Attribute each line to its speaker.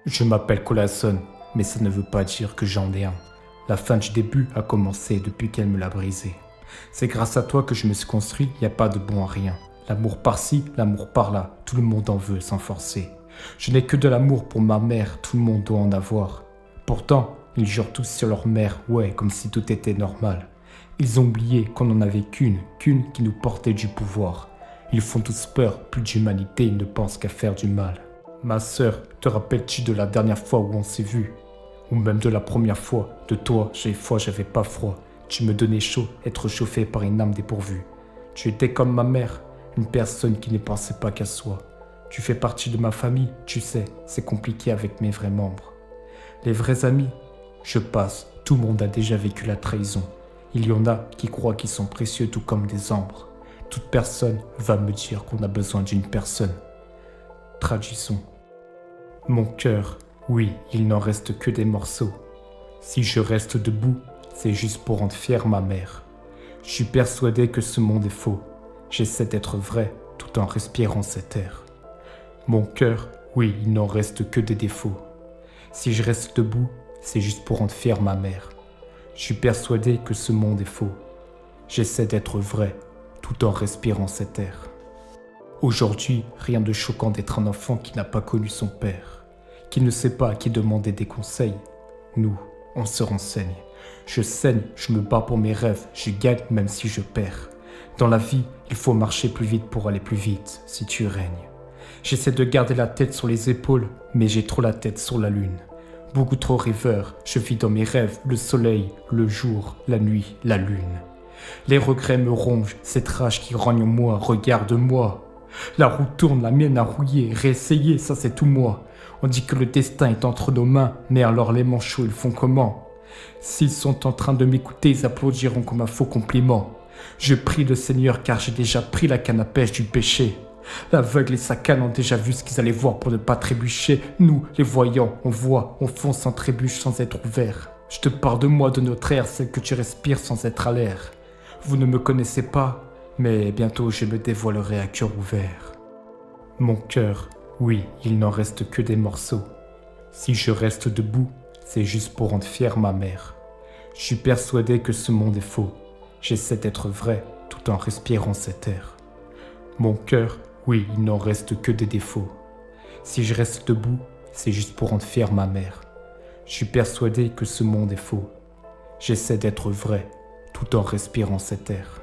Speaker 1: Je m'appelle Colasson, mais ça ne veut pas dire que j'en ai un. La fin du début a commencé depuis qu'elle me l'a brisé. C'est grâce à toi que je me suis construit, y a pas de bon à rien. L'amour par-ci, l'amour par-là, tout le monde en veut sans forcer. Je n'ai que de l'amour pour ma mère, tout le monde doit en avoir. Pourtant, ils jurent tous sur leur mère, ouais, comme si tout était normal. Ils ont oublié qu'on n'en avait qu'une qui nous portait du pouvoir. Ils font tous peur, plus d'humanité, ils ne pensent qu'à faire du mal. Ma sœur, te rappelles-tu de la dernière fois où on s'est vu? Ou même de la première fois, de toi, j'avais foi, j'avais pas froid. Tu me donnais chaud, être chauffé par une âme dépourvue. Tu étais comme ma mère, une personne qui ne pensait pas qu'à soi. Tu fais partie de ma famille, tu sais, c'est compliqué avec mes vrais membres. Les vrais amis, je passe, tout le monde a déjà vécu la trahison. Il y en a qui croient qu'ils sont précieux tout comme des ambres. Toute personne va me dire qu'on a besoin d'une personne. Traduisons. Mon cœur, oui, il n'en reste que des morceaux. Si je reste debout, c'est juste pour rendre fière ma mère. Je suis persuadé que ce monde est faux. J'essaie d'être vrai tout en respirant cet air. Mon cœur, oui, il n'en reste que des défauts. Si je reste debout, c'est juste pour rendre fière ma mère. Je suis persuadé que ce monde est faux. J'essaie d'être vrai tout en respirant cet air. Aujourd'hui, rien de choquant d'être un enfant qui n'a pas connu son père, qui ne sait pas à qui demander des conseils. Nous, on se renseigne. Je saigne, je me bats pour mes rêves, je gagne même si je perds. Dans la vie, il faut marcher plus vite pour aller plus vite, si tu règnes. J'essaie de garder la tête sur les épaules, mais j'ai trop la tête sur la lune. Beaucoup trop rêveur, je vis dans mes rêves le soleil, le jour, la nuit, la lune. Les regrets me rongent, cette rage qui rogne en moi, regarde-moi. La roue tourne, la mienne a rouillé, réessayer, ça c'est tout moi. On dit que le destin est entre nos mains, mais alors les manchots ils font comment? S'ils sont en train de m'écouter, ils applaudiront comme un faux compliment. Je prie le Seigneur car j'ai déjà pris la canne à pêche du péché. L'aveugle et sa canne ont déjà vu ce qu'ils allaient voir pour ne pas trébucher. Nous, les voyants, on voit, on fonce en trébuche sans être ouvert. Je te parle de moi, de notre air, celle que tu respires sans être à l'air. Vous ne me connaissez pas, mais bientôt je me dévoilerai à cœur ouvert. Mon cœur, oui, il n'en reste que des morceaux. Si je reste debout, c'est juste pour rendre fière ma mère. Je suis persuadé que ce monde est faux. J'essaie d'être vrai tout en respirant cet air. Mon cœur, oui, il n'en reste que des défauts. Si je reste debout, c'est juste pour rendre fière ma mère. Je suis persuadé que ce monde est faux. J'essaie d'être vrai tout en respirant cet air.